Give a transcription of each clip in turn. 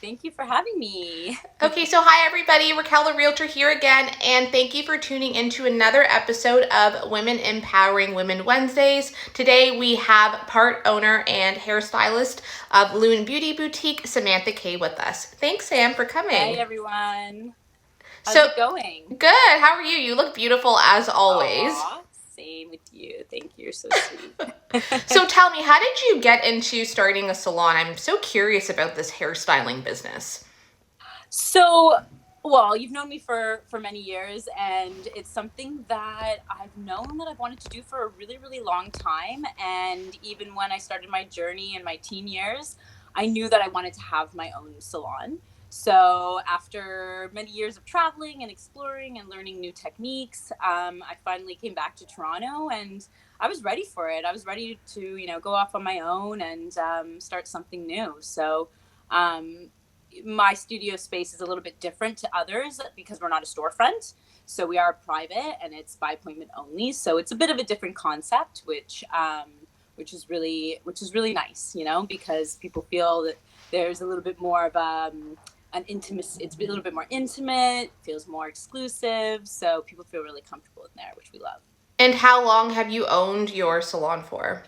Thank you for having me. Okay, so hi everybody, Raquel the Realtor here again, and thank you for tuning into another episode of Women Empowering Women Wednesdays. Today we have part owner and hairstylist of Lune Beauty Boutique, Samantha Kaye, with us. Thanks, Sam, for Hi, coming. everyone. How's So it going? good. How are you? You look beautiful as always. Aw, same with you. Thank you. You're so sweet. So tell me, how did you get into starting a salon? I'm so curious about this hairstyling business. So, well, you've known me for many years, and it's something that I've known that I've wanted to do for a really, really long time. And even when I started my journey in my teen years, I knew that I wanted to have my own salon. So, after many years of traveling and exploring and learning new techniques, I finally came back to Toronto, and I was ready for it. I was ready to, go off on my own and start something new. So, um, my studio space is a little bit different to others because we're not a storefront. So we are private and it's by appointment only. So it's a bit of a different concept, which is really nice, because people feel that there's a little bit more of an intimacy. It's a little bit more intimate, feels more exclusive. So people feel really comfortable in there, which we love. And how long have you owned your salon for?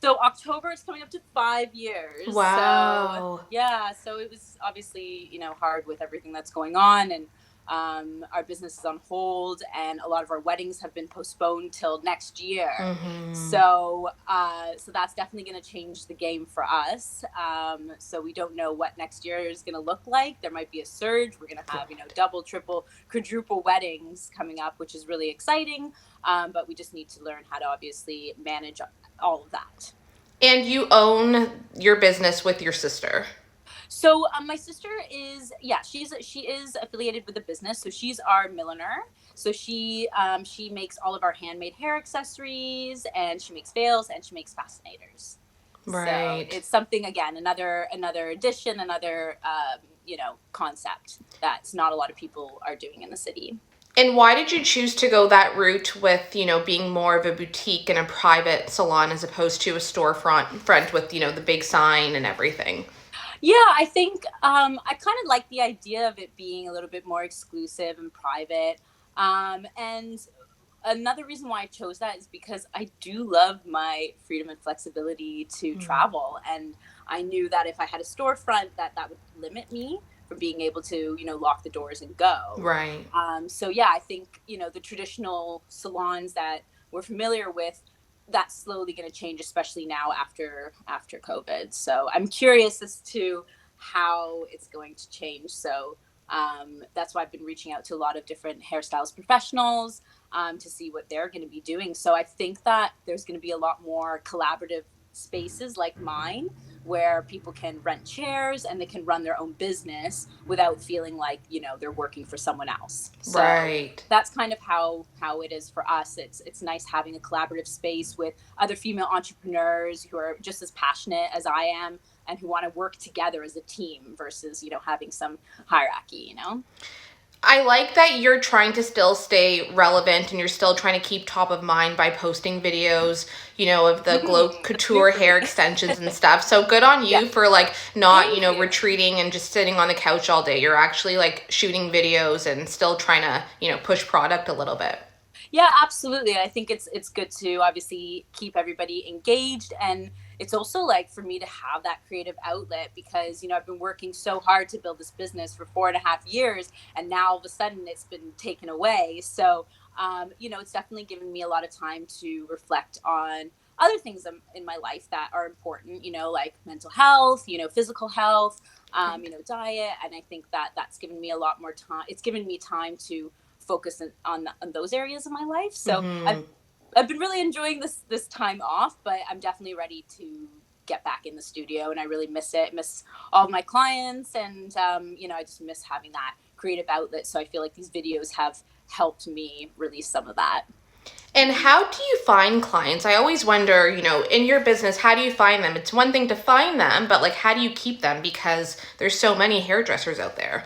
So October is coming up to 5 years. So Wow. yeah, so it was obviously, hard with everything that's going on, and our business is on hold, and a lot of our weddings have been postponed till next year. Mm-hmm. So that's definitely going to change the game for us. So we don't know what next year is going to look like. There might be a surge. We're going to have, double, triple, quadruple weddings coming up, which is really exciting. But we just need to learn how to obviously manage all of that. And you own your business with your sister. So my sister is, yeah, she is affiliated with the business, so she's our milliner. So she makes all of our handmade hair accessories, and she makes veils, and she makes fascinators. So Right. it's something, again, another addition, another concept that not a lot of people are doing in the city. And why did you choose to go that route with, being more of a boutique and a private salon as opposed to a front with, the big sign and everything? Yeah, I think I kind of like the idea of it being a little bit more exclusive and private. And another reason why I chose that is because I do love my freedom and flexibility to Mm. travel. And I knew that if I had a storefront, that would limit me from being able to, lock the doors and go. Right. So yeah, I think, the traditional salons that we're familiar with, that's slowly going to change, especially now after COVID. So I'm curious as to how it's going to change. So that's why I've been reaching out to a lot of different hairstyles professionals to see what they're going to be doing. So I think that there's going to be a lot more collaborative spaces like mine where people can rent chairs and they can run their own business without feeling like, they're working for someone else. So Right. that's kind of how it is for us. It's nice having a collaborative space with other female entrepreneurs who are just as passionate as I am and who want to work together as a team versus, having some hierarchy. I like that you're trying to still stay relevant and you're still trying to keep top of mind by posting videos, of the glow That's new couture for hair me. extensions and stuff. So good on Yeah. you for like not, Thank you. retreating and just sitting on the couch all day. You're actually like shooting videos and still trying to, push product a little bit. Yeah, absolutely. I think it's good to obviously keep everybody engaged, and it's also like for me to have that creative outlet because I've been working so hard to build this business for 4.5 years, and now all of a sudden it's been taken away. So it's definitely given me a lot of time to reflect on other things in my life that are important. Like mental health, physical health, diet, and I think that that's given me a lot more time. It's given me time to focus on those areas of my life. So I've Mm-hmm. I've been really enjoying this time off, but I'm definitely ready to get back in the studio, and I really miss it. Miss all of my clients, and I just miss having that creative outlet. So I feel like these videos have helped me release some of that. And how do you find clients? I always wonder, in your business, how do you find them? It's one thing to find them, but like, how do you keep them? Because there's so many hairdressers out there.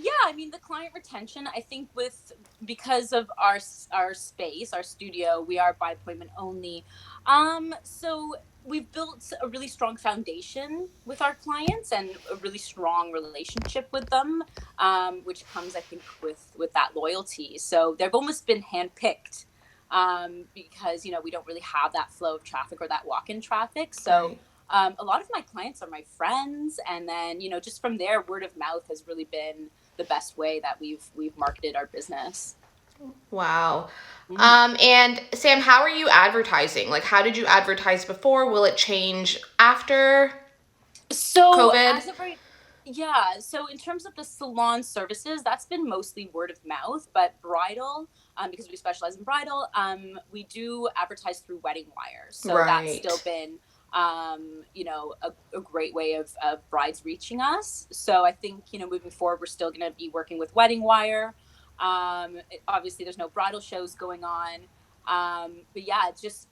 Yeah, I mean the client retention, I think with because of our space, our studio, we are by appointment only. So we've built a really strong foundation with our clients and a really strong relationship with them, which comes, I think, with that loyalty. So they've almost been handpicked, because we don't really have that flow of traffic or that walk-in traffic. So Right. a lot of my clients are my friends, and then just from there, word of mouth has really been the best way that we've marketed our business. Wow. Mhm. And Sam, how are you advertising? Like, how did you advertise before? Will it change after So COVID? as of right, yeah. So in terms of the salon services, that's been mostly word of mouth. But bridal, because we specialize in bridal, we do advertise through wedding wires. So that's still Right. been, a great way of brides reaching us. So I think moving forward, we're still going to be working with wedding wire. Obviously, there's no bridal shows going on. But yeah, just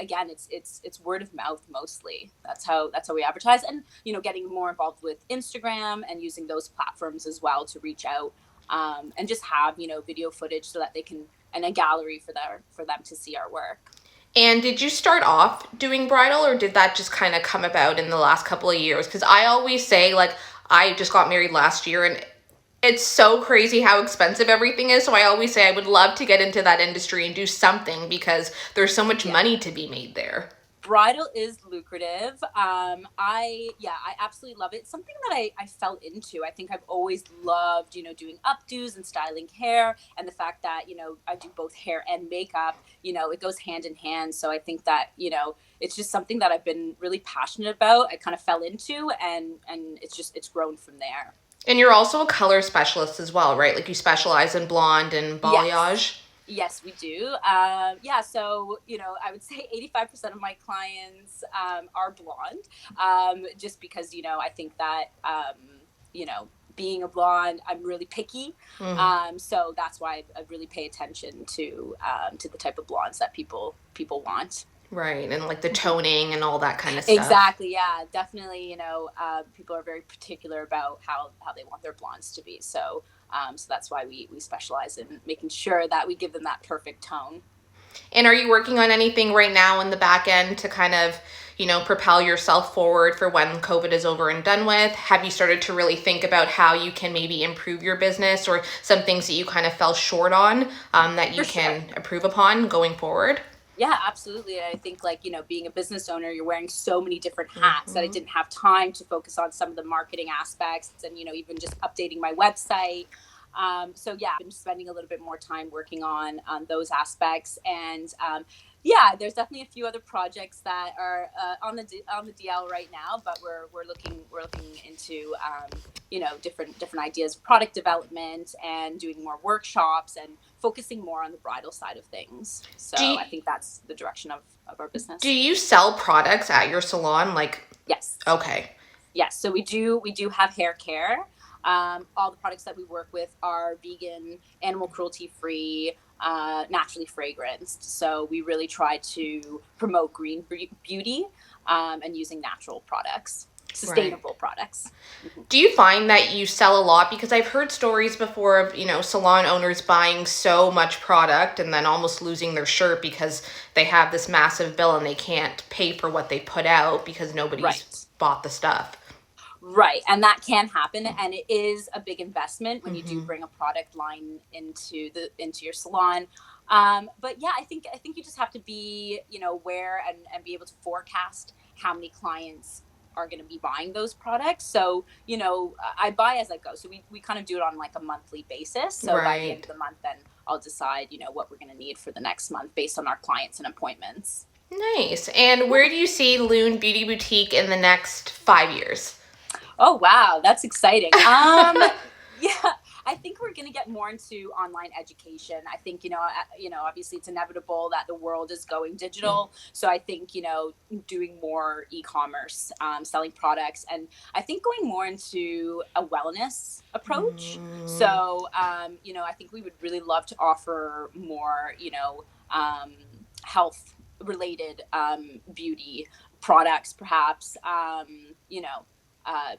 again, it's word of mouth mostly. That's how we advertise, and getting more involved with Instagram and using those platforms as well to reach out, and just have video footage so that they can, and a gallery for them to see our work. And did you start off doing bridal or did that just kind of come about in the last couple of years? Because I always say, like, I just got married last year and it's so crazy how expensive everything is. So I always say I would love to get into that industry and do something because there's so much Yeah. money to be made there. Bridal is lucrative. I absolutely love it. It's something that I fell into. I think I've always loved doing updos and styling hair, and the fact that I do both hair and makeup. It goes hand in hand. So I think that it's just something that I've been really passionate about. I kind of fell into, and it's grown from there. And you're also a color specialist as well, right? Like you specialize in blonde and Yes. balayage. Yes, we do. Yeah, so I would say 85% of my clients are blonde, just because I think that being a blonde, I'm really picky, Mm, so that's why I really pay attention to the type of blondes that people want. right. And like the toning and all that kind of stuff. Exactly. Yeah, definitely. People are very particular about how they want their blondes to be. So that's why we specialize in making sure that we give them that perfect tone. And are you working on anything right now in the back end to kind of, propel yourself forward for when COVID is over and done with? Have you started to really think about how you can maybe improve your business or some things that you kind of fell short on that For you sure. can improve upon going forward? Yeah, absolutely. And I think, like, being a business owner, you're wearing so many different hats that I Hmm. didn't have time to focus on some of the marketing aspects and, even just updating my website. So yeah, I've been spending a little bit more time working on those aspects. And yeah, there's definitely a few other projects that are on the DL right now, but we're looking into different ideas of product development and doing more workshops and focusing more on the bridal side of things. So Do you, I think that's the direction of our do business. you sell products at your salon? Like, Yes. okay, Yes. So we do have hair care. All the products that we work with are vegan, animal cruelty free, naturally fragranced. So we really try to promote green beauty, and using natural products, right. sustainable products. Mhm. Do you find that you sell a lot? Because I've heard stories before of, salon owners buying so much product and then almost losing their shirt because they have this massive bill and they can't pay for what they put out because nobody's Right. bought the stuff. Right. And that can happen. And it is a big investment when you do Hmm. bring a product line into your salon. But yeah, I think you just have to be, aware and be able to forecast how many clients are going to be buying those products. So, I buy as I go. So we kind of do it on like a monthly basis. So by the end Right. of the month, then I'll decide, what we're going to need for the next month based on our clients and appointments. Nice. And where do you see Loon Beauty Boutique in the next 5 years? Oh wow, that's exciting. Yeah, I think we're going to get more into online education. I think obviously it's inevitable that the world is going digital. So I think doing more e-commerce, selling products, and I think going more into a wellness approach. Mm, So I think we would really love to offer more health related beauty products, perhaps.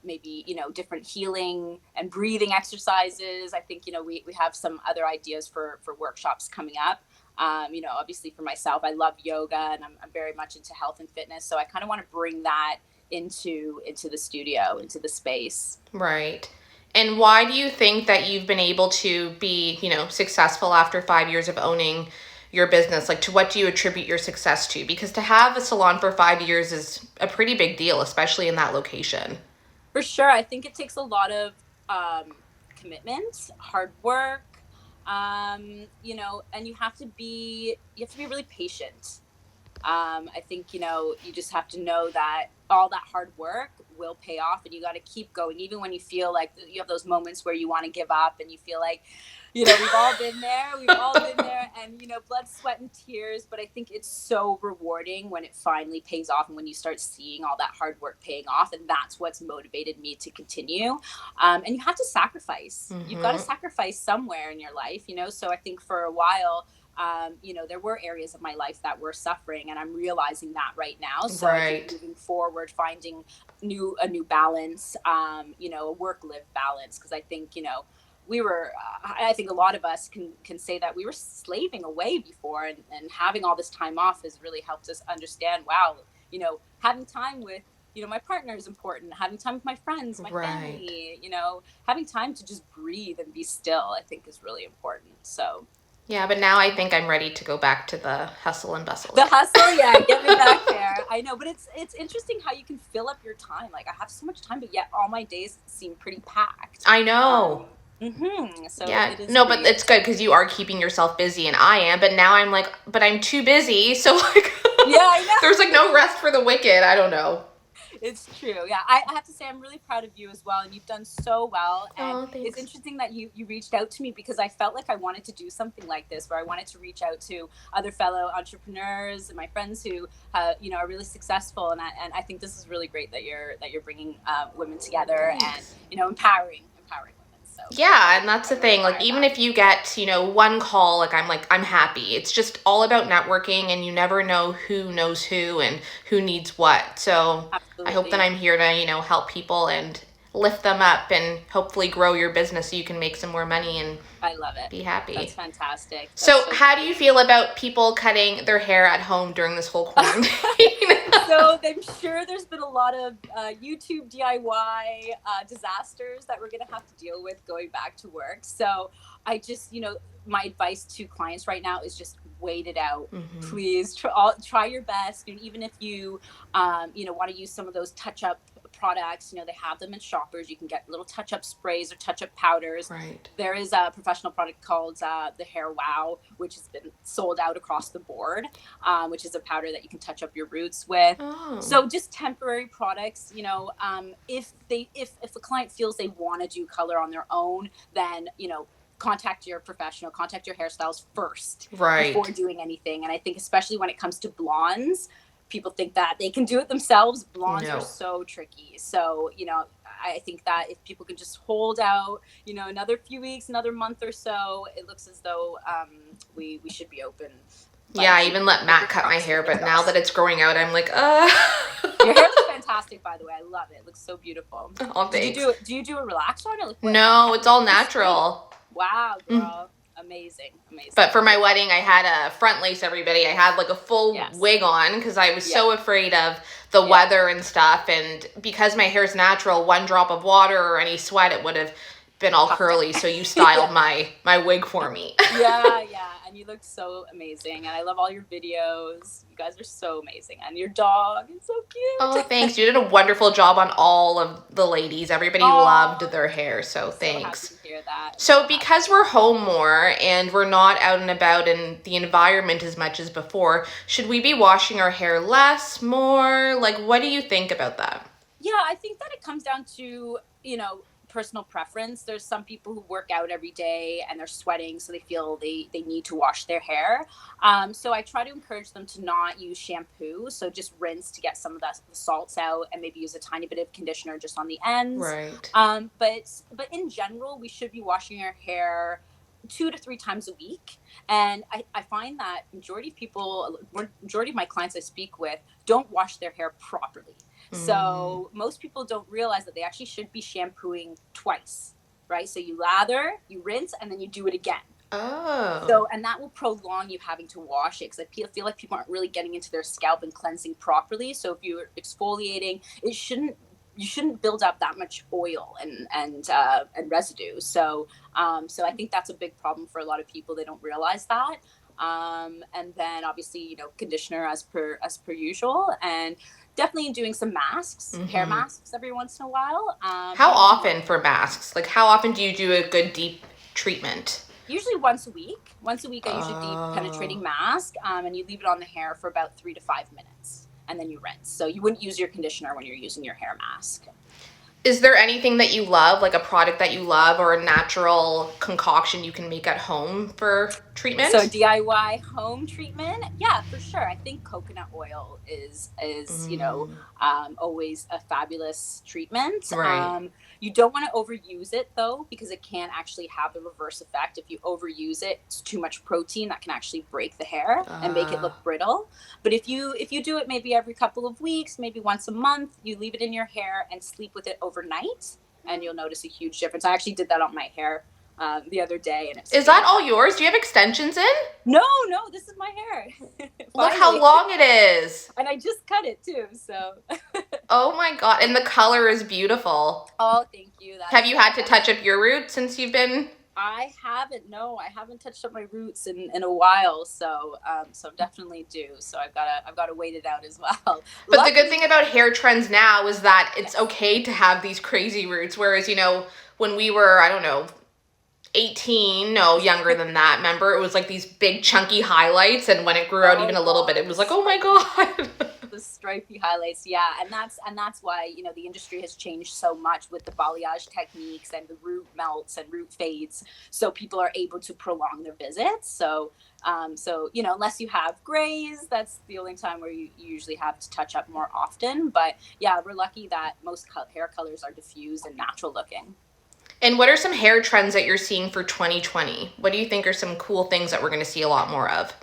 Maybe different healing and breathing exercises. I think we have some other ideas for workshops coming up. Obviously for myself, I love yoga, and I'm very much into health and fitness. So I kind of want to bring that into the studio, into the space. Right. And why do you think that you've been able to be, successful after 5 years of owning your business? Like, to what do you attribute your success to? Because to have a salon for 5 years is a pretty big deal, especially in that location. For sure, I think it takes a lot of commitment, hard work, and you have to be really patient. I think, you just have to know that all that hard work will pay off, and you got to keep going even when you feel like you have those moments where you want to give up, and you feel like, we've all been there. We've all been there, and blood, sweat, and tears. But I think it's so rewarding when it finally pays off, and when you start seeing all that hard work paying off, and that's what's motivated me to continue. And you have to sacrifice. You've got to Mm-hmm. sacrifice somewhere in your life. So I think for a while, there were areas of my life that were suffering, and I'm realizing that right now. So I think Right. moving forward, finding a new balance, a work-live balance, because I think, I think a lot of us can say that we were slaving away before, and having all this time off has really helped us understand, wow, having time with, my partner is important. Having time with my friends, my Right. family, having time to just breathe and be still, I think is really important. So Yeah, but now I think I'm ready to go back to the hustle and bustle the again. hustle, yeah, get me back there. I know, but it's interesting how you can fill up your time. Like, I have so much time, but yet all my days seem pretty packed. I know. So Yeah, it is no, but pretty. it's good because you are keeping yourself busy, and I am. But now I'm like, but I'm too busy, so like, Yeah, I there's know. like no rest for the wicked. I don't know. It's true. Yeah, I have to say I'm really proud of you as well, and you've done so well. And Oh, it's thanks. interesting that you reached out to me, because I felt like I wanted to do something like this, where I wanted to reach out to other fellow entrepreneurs and my friends who are really successful. And I think this is really great that you're bringing women together, and Thanks. empowering women. So Yeah, and that's I the really thing. Like, admire even that. if you get, one call, I'm happy. It's just all about networking, and you never know who knows who and who needs what. So I hope that Absolutely, I'm here to, help people and lift them up and hopefully grow your business so you can make some more money and I love it. be That's happy. fantastic. That's So, so how do you great. feel about people cutting their hair at home during this whole quarantine? So I'm sure there's been a lot of YouTube DIY disasters that we're going to have to deal with going back to work. So I just, my advice to clients right now is just wait it out. Hmm. Please try your best. And even if you, want to use some of those touch up products, they have them in shoppers. You can get little touch up sprays or touch up powders. Right. There is a professional product called the Hair Wow, which has been sold out across the board, which is a powder that you can touch up your roots with. Oh, So just temporary products, if a client feels they want to do color on their own, then contact your professional, contact your hairstylist first before right. doing anything. And I think especially when it comes to blondes, people think that they can do it themselves. Blondes are No. so tricky. So, I think that if people can just hold out, another few weeks, another month or so, it looks as though we should be open by Yeah, I June. even let Matt Fingers cut my crossed, hair, fingers but now that crossed. it's growing out, I'm like, Your hair looks fantastic, by the way. I love it. It looks so beautiful. Oh, Did you thanks. do a relaxer on it? Like, what? No, it's all Is it straight? natural. Wow, Mm. girl, amazing, amazing. But for my Really love wedding, I had a front lace, everybody. I had like a it. full Yes. wig on because I was Yeah. so afraid of the Yeah. weather and stuff. And because my hair's natural, one drop of water or any sweat, it would have been all Puffed curly. out. So you styled Yeah. my wig for me. Yeah. And you look so amazing. And I love all your videos. You guys are so amazing. And your dog is so Oh, cute. thanks. You did a wonderful job on all of the ladies. Everybody loved Oh, their hair, I'm so so happy thanks. to hear that. I'm so So, happy because to we're hear that. home more and we're not out and about in the environment as much as before, should we be washing our hair less, more? Like, what do you think about that? Yeah, I think that it comes down to, personal preference. There's some people who work out every day and they're sweating, so they feel they need to wash their hair. So I try to encourage them to not use shampoo. So just rinse to get some of the salts out, and maybe use a tiny bit of conditioner just on the ends. Right. But in general, we should be washing our hair 2 to 3 times a week. And I find that majority of my clients I speak with don't wash their hair properly. Mm, So most people don't realize that they actually should be shampooing twice, right? So you lather, you rinse, and then you do it again Oh. So, and that will prolong you having to wash it, because feel like people aren't really getting into their scalp and cleansing properly. So if you're exfoliating, you shouldn't build up that much oil and residue. So so I think that's a big problem for a lot of people. They don't realize that. And then obviously, conditioner as per usual, and definitely doing some masks, hair masks every once in a while. How often for masks? Like, how often do you do a good deep treatment? Usually once a week. Once a week, I usually deep Oh. penetrating mask, and you leave it on the hair for about 3 to 5 minutes, and then you rinse. So you wouldn't use your conditioner when you're using your hair mask. Is there anything that you love, like a product that you love or a natural concoction you can make at home for So treatment? DIY home treatment, yeah, for sure. I think coconut oil is always a fabulous treatment. Right. You don't want to overuse it though, because it can actually have the reverse effect. If you overuse it, it's too much protein that can actually break the hair and make it look brittle. But if you do it maybe every couple of weeks, maybe once a month, you leave it in your hair and sleep with it overnight, and you'll notice a huge difference. I actually did that on my hair the other day, and it's Is that all fantastic. yours? Do you have extensions in? No, no, this is my hair. Look how Finally. long it is. And I just cut it too. So, Oh my God. And the color is beautiful. oh, thank you. Have That's you had to touch up your roots since you've been? I haven't. No, I haven't touched up my roots in a while. So, so definitely do. So I've got to wait it out as well. But the good Luckily, thing about hair trends now is that it's yes. okay to have these crazy roots. Whereas, when we were, I don't know, 18, no, younger than that, remember? It was like these big chunky highlights. And when it grew out even Oh a little bit, God, it was like, oh my God. the stripy highlights, yeah, and that's why the industry has changed so much with the balayage techniques and the root melts and root fades, so people are able to prolong their visits. So unless you have grays, that's the only time where you usually have to touch up more often. But yeah, we're lucky that most hair colors are diffused and natural looking. And what are some hair trends that you're seeing for 2020? What do you think are some cool things that we're going to see a lot more of?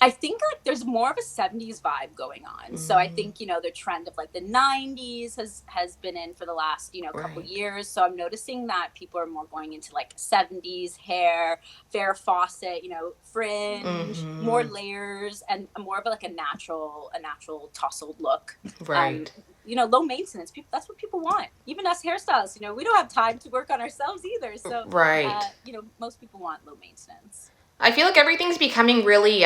I think like there's more of a 70s vibe going on. So I think, the trend of like the 90s has been in for the last, couple Right. years. So I'm noticing that people are more going into like 70s hair, fair faucet, fringe, more layers, and more of like a natural tousled look. Um, Right. low maintenance. People, that's what people want. Even us hairstylists, we don't have time to work on ourselves either. So Right. most people want low maintenance. I feel like everything's becoming really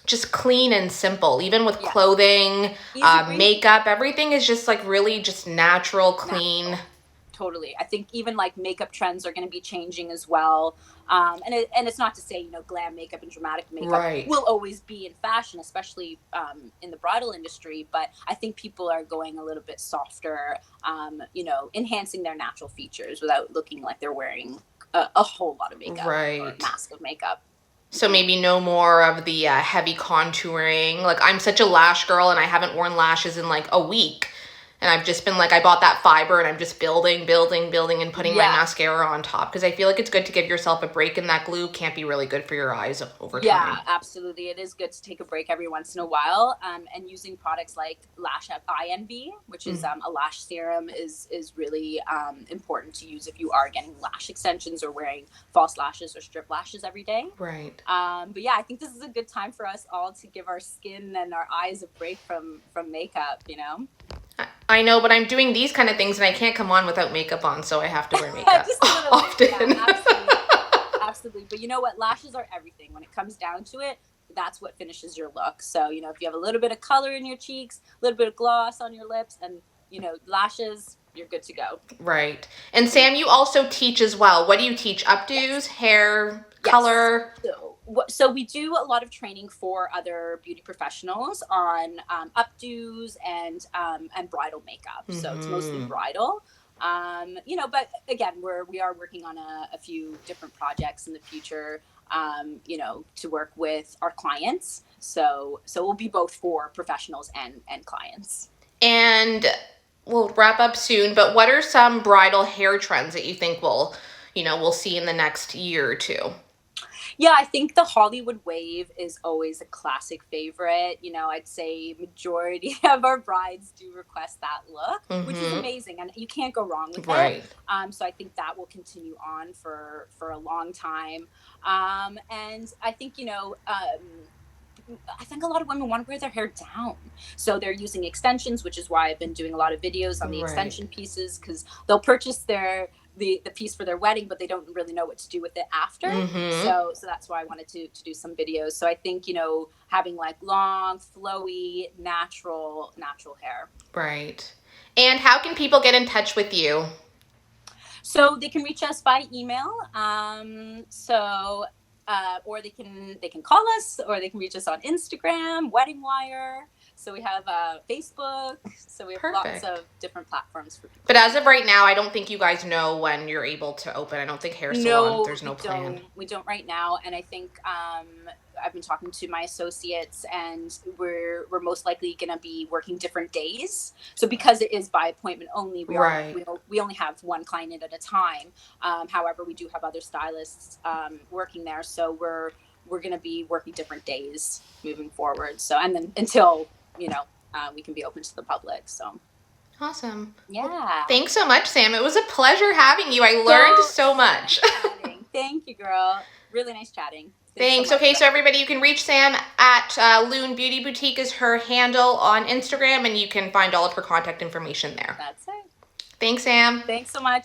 just clean and simple. Even with Yes. clothing, Easy breezy. makeup, everything is just like really just natural, clean. Natural. Totally. I think even like makeup trends are going to be changing as well. And it's not to say, glam makeup and dramatic makeup Right. will always be in fashion, especially in the bridal industry. But I think people are going a little bit softer, enhancing their natural features without looking like they're wearing a whole lot of makeup or a Right. mask of makeup. So maybe no more of the heavy contouring. Like I'm such a lash girl and I haven't worn lashes in like a week. And I've just been like, I bought that fiber and I'm just building, building, building and putting my Yeah. mascara on top because I feel like it's good to give yourself a break and that glue can't be really good for your eyes over Yeah, time. absolutely. It is good to take a break every once in a while. And using products like Lash INV, which is a lash serum, is really important to use if you are getting lash extensions or wearing false lashes or strip lashes every day. Right. But yeah, I think this is a good time for us all to give our skin and our eyes a break from makeup. I know, but I'm doing these kind of things and I can't come on without makeup on, so I have to wear makeup Just a little bit, yeah, often. absolutely. Absolutely. But you know what? Lashes are everything. When it comes down to it, that's what finishes your look. So, if you have a little bit of color in your cheeks, a little bit of gloss on your lips, and, lashes, you're good to go. Right. And Sam, you also teach as well. What do you teach? Updos, Yes. hair, Yes. color? So we do a lot of training for other beauty professionals on updos and bridal makeup. So it's mostly bridal. But again, we are working on a few different projects in the future. To work with our clients. So we'll be both for professionals and clients. And we'll wrap up soon, but what are some bridal hair trends that you think we'll see in the next year or two? Yeah, I think the Hollywood wave is always a classic favorite. You know, I'd say majority of our brides do request that look, which is Mm-hmm. amazing, and you can't go wrong with it. Right. So I think that will continue on for a long time. And I think I think a lot of women want to wear their hair down. So they're using extensions, which is why I've been doing a lot of videos on the Right. extension pieces, because they'll purchase the piece for their wedding, but they don't really know what to do with it after. Mm-hmm. So that's why I wanted to do some videos. So I think, having like long, flowy, natural hair. Right. And how can people get in touch with you? So they can reach us by email. Or they can call us, or they can reach us on Instagram, Wedding Wire. So we have Facebook. So we have lots Perfect. of different platforms for people But to as of reach. right now, I don't think you guys know when you're able to open. I don't think hair salon, No, there's no we plan. don't. We don't right now, and I think I've been talking to my associates, and we're most likely going to be working different days. So because it is by appointment only, Right. we only have one client at a time. However, we do have other stylists working there, so we're going to be working different days moving forward. So and then until we can be open to the public. So Awesome. Well, yeah. thanks so much, Sam. It was a pleasure having you. I learned so So much. nice chatting. Thank you, girl. Really nice chatting. Thanks so Thanks. much Okay, for so having everybody, me. you can reach Sam at Loon Beauty Boutique is her handle on Instagram, and you can find all of her contact information there. That's it. Thanks, Sam. Thanks so much.